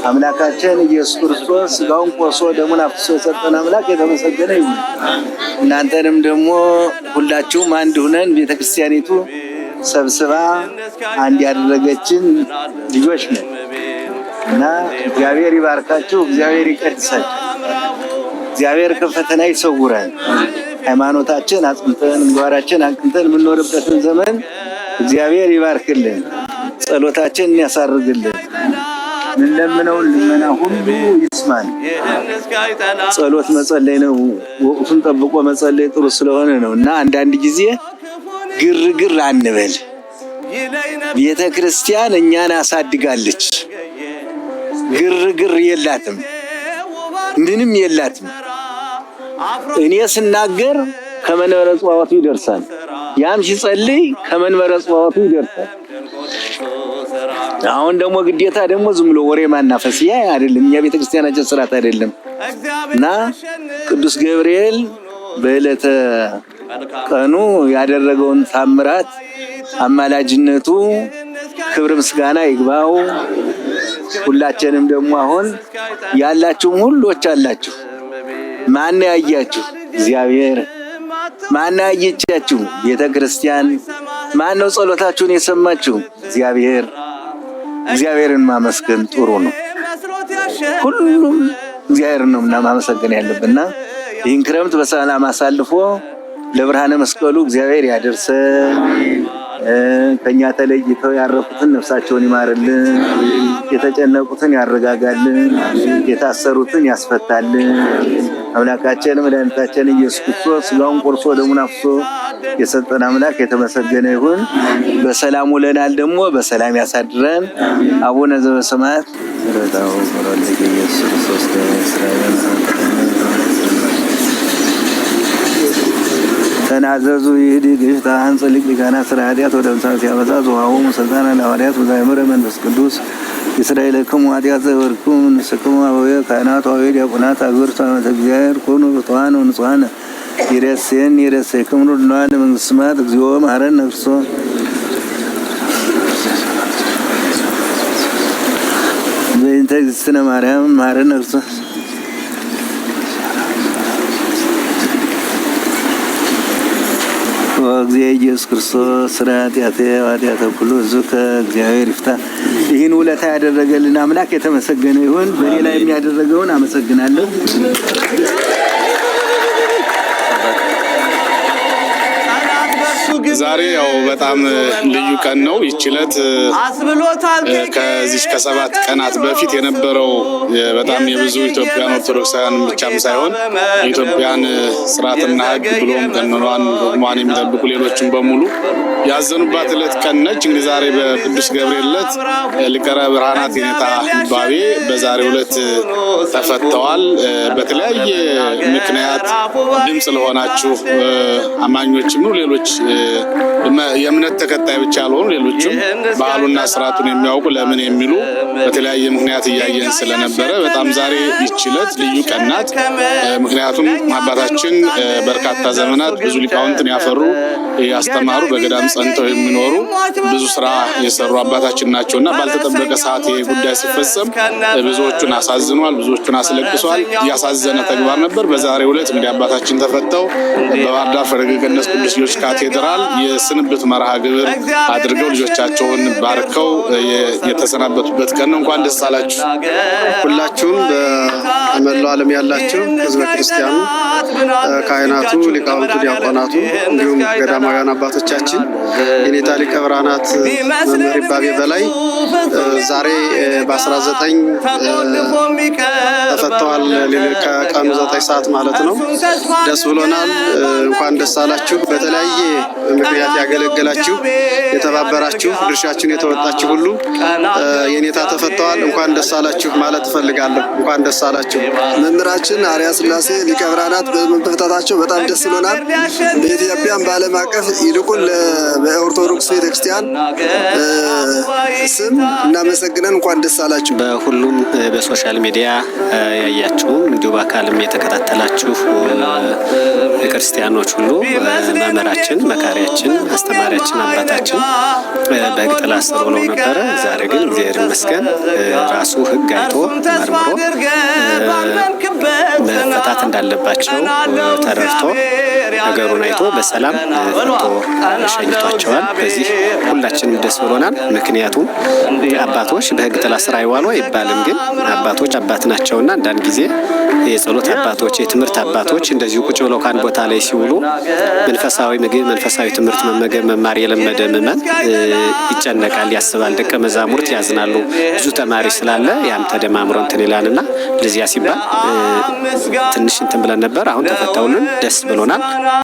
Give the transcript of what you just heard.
አምላካችን ኢየሱስ ክርስቶስ ስጋውን ቆርሶ ደሙን አፍስሶ የሰጠን አምላክ የተመሰገነ ይሁን። እናንተንም ደግሞ ሁላችሁም አንድ ሁነን ቤተክርስቲያኒቱ ሰብስባ አንድ ያደረገችን ልጆች ነን እና እግዚአብሔር ይባርካችሁ፣ እግዚአብሔር ይቀድሳችሁ፣ እግዚአብሔር ከፈተና ይሰውራል። ሃይማኖታችን አጽንተን ምግባራችን አቅንተን የምንኖርበትን ዘመን እግዚአብሔር ይባርክልን፣ ጸሎታችንን ያሳርግልን። ምንለምነው ልመና ሁሉ ይስማል። ጸሎት መጸለይ ነው፣ ወቅቱን ጠብቆ መጸለይ ጥሩ ስለሆነ ነው እና አንዳንድ ጊዜ ግርግር አንበል። ቤተ ክርስቲያን እኛን አሳድጋለች። ግርግር የላትም፣ ምንም የላትም። እኔ ስናገር ከመንበረ ጸባዖቱ ይደርሳል፣ ያም ሲጸልይ ከመንበረ ጸባዖቱ ይደርሳል። አሁን ደግሞ ግዴታ ደግሞ ዝም ብሎ ወሬ ማናፈስ ያ አይደለም፣ የኛ ቤተክርስቲያናችን ስርዓት አይደለም እና ቅዱስ ገብርኤል በዕለተ ቀኑ ያደረገውን ታምራት አማላጅነቱ ክብር ምስጋና ይግባው። ሁላችንም ደግሞ አሁን ያላችሁ ሁሎች አላችሁ። ማን ያያችሁ? እግዚአብሔር። ማን ያየቻችሁ? ቤተክርስቲያን። ማን ነው ጸሎታችሁን የሰማችሁ? እግዚአብሔር። እግዚአብሔርን ማመስገን ጥሩ ነው። ሁሉም እግዚአብሔር ነው ማመስገን ያለብንና ይህን ክረምት በሰላም አሳልፎ ለብርሃነ መስቀሉ እግዚአብሔር ያደርሰን። ከኛ ተለይተው ያረፉትን ነፍሳቸውን ይማርልን፣ የተጨነቁትን ያረጋጋልን፣ የታሰሩትን ያስፈታልን። አምላካችን መድኃኒታችን ኢየሱስ ክርስቶስ ስጋውን ቆርሶ ደሙን አፍስሶ የሰጠን አምላክ የተመሰገነ ይሁን። በሰላም ውለናል፣ ደግሞ በሰላም ያሳድረን። አቡነ ዘበሰማያት ረዳው ወራለየ ኢየሱስ ክርስቶስ ከእስራኤል ተናዘዙ ይህዲ ግፍታ አንጸልቅ ሊቃና ስራዲያት ወደ ምሳሌ ያበዛ ዘዋው ሙሰልጣና ለሐዋርያት ወዛይምረ መንፈስ ቅዱስ እስራኤል ከሙ ኃጢአት ዘወርኩም ንስክሙ አበየ ካህናት አበየ ዲያቆናት አግብርቱ አመተ እግዚአብሔር ኮኑ ብፁዓን ወንጹዓን ይሬሴክሙ ለነ መንግሥተ ሰማያት እግዚኦ መሐረነ ክርስቶስ በእንተ እግዝእትነ ማርያም መሐረነ ክርስቶስ ወእግዚእ ኢየሱስ ክርስቶስ ስራት ያተ ሁሉ ዝከ እግዚአብሔር ይፍታ። ይህን ውለታ ያደረገልን አምላክ የተመሰገነ ይሁን። በእኔ ላይ የሚያደረገውን አመሰግናለሁ። ዛሬ ያው በጣም ልዩ ቀን ነው። ይችለት ከዚህ ከ7 ቀናት በፊት የነበረው በጣም የብዙ ኢትዮጵያን ኦርቶዶክሳውያን ብቻም ሳይሆን የኢትዮጵያን ስርዓትና ሕግ ብሎም ቀኖናን ዶግማን የሚጠብቁ ሌሎችም በሙሉ ያዘኑባት ዕለት ቀን ነች። እንግዲህ ዛሬ በቅዱስ ገብርኤል ዕለት ሊቀ ብርሃናት የኔታ ባቤ በዛሬው ዕለት ተፈተዋል። በተለያየ ምክንያት ድምጽ ለሆናችሁ አማኞችም ነው ሌሎች የእምነት ተከታይ ብቻ ያልሆኑ ሌሎችም ባህሉና ስርዓቱን የሚያውቁ ለምን የሚሉ በተለያየ ምክንያት እያየን ስለነበረ በጣም ዛሬ ይችለት ልዩ ቀን ናት። ምክንያቱም አባታችን በርካታ ዘመናት ብዙ ሊቃውንትን ያፈሩ ያስተማሩ በገዳም ጸንተው የሚኖሩ ብዙ ስራ የሰሩ አባታችን ናቸውና ባልተጠበቀ ሰዓት ጉዳይ ሲፈጸም ብዙዎቹን አሳዝኗል፣ ብዙዎቹን አስለቅሷል። ያሳዘነ ተግባር ነበር። በዛሬው ዕለት እንግዲህ አባታችን ተፈተው በባህር ዳር ፈለገ ገነት ቅዱስ ጊዮርጊስ ካቴድራል የስንብት መርሃ ግብር አድርገው ልጆቻቸውን ባርከው የተሰናበቱበት ቀን ነው። እንኳን ደስ አላችሁ ሁላችሁም። በመላው ዓለም ያላችሁ ህዝበ ክርስቲያኑ፣ ካህናቱ፣ ሊቃውንቱ፣ ዲያቆናቱ እንዲሁም ገዳማውያን አባቶቻችን የኔታ ሊቀ ብርሃናት መምህር ይባቤ በላይ ዛሬ በ19 ተፈተዋል። ከቀኑ 9 ሰዓት ማለት ነው። ደስ ብሎናል። እንኳን ደስ አላችሁ። በተለያየ ምክንያት ያገለገላችሁ የተባበራችሁ ድርሻችሁን የተወጣችሁ ሁሉ የኔታ ተፈተዋል። እንኳን ደስ አላችሁ ማለት እፈልጋለሁ። እንኳን ደስ አላችሁ። መምህራችን አርያ ስላሴ ሊቀ ብርሃናት በመፈታታቸው በጣም ደስ ብሎናል። በኢትዮጵያም በዓለም አቀፍ ይልቁን በኦርቶዶክስ ቤተክርስቲያን ስም እናመሰግነን። እንኳን ደስ አላችሁ። በሁሉም በሶሻል ሚዲያ ያያችሁም እንዲሁ በአካልም የተከታተላችሁ ክርስቲያኖች ሁሉ መምህራችን፣ መካሪያችን፣ አስተማሪያችን፣ አባታችን በሕግ ጥላ ስር ውለው ነበረ። ዛሬ ግን እግዚአብሔር ይመስገን ራሱ ሕግ አይቶ እንዳለባቸው ተረድቶ ነገሩን አይቶ በሰላም ፈቶ ሸኝቷቸዋል። በዚህ ሁላችንም ደስ ብሎናል። ምክንያቱም አባቶች በሕግ ጥላ ስር አይዋሉ አይባልም፣ ግን አባቶች አባት ናቸውና አንዳንድ ጊዜ የጸሎት አባቶች፣ የትምህርት አባቶች እንደዚሁ ቁጭ ብለው ካን ቦታ ላይ ሲውሉ መንፈሳዊ ምግብ፣ መንፈሳዊ ትምህርት መመገብ መማር የለመደ ምዕመን ይጨነቃል፣ ያስባል። ደቀ መዛሙርት ያዝናሉ። ብዙ ተማሪ ስላለ ያም ተደማምሮ እንትን ይላልና ለዚያ ሲባል ትንሽ እንትን ብለን ነበር። አሁን ተፈተውልን ደስ ብሎናል።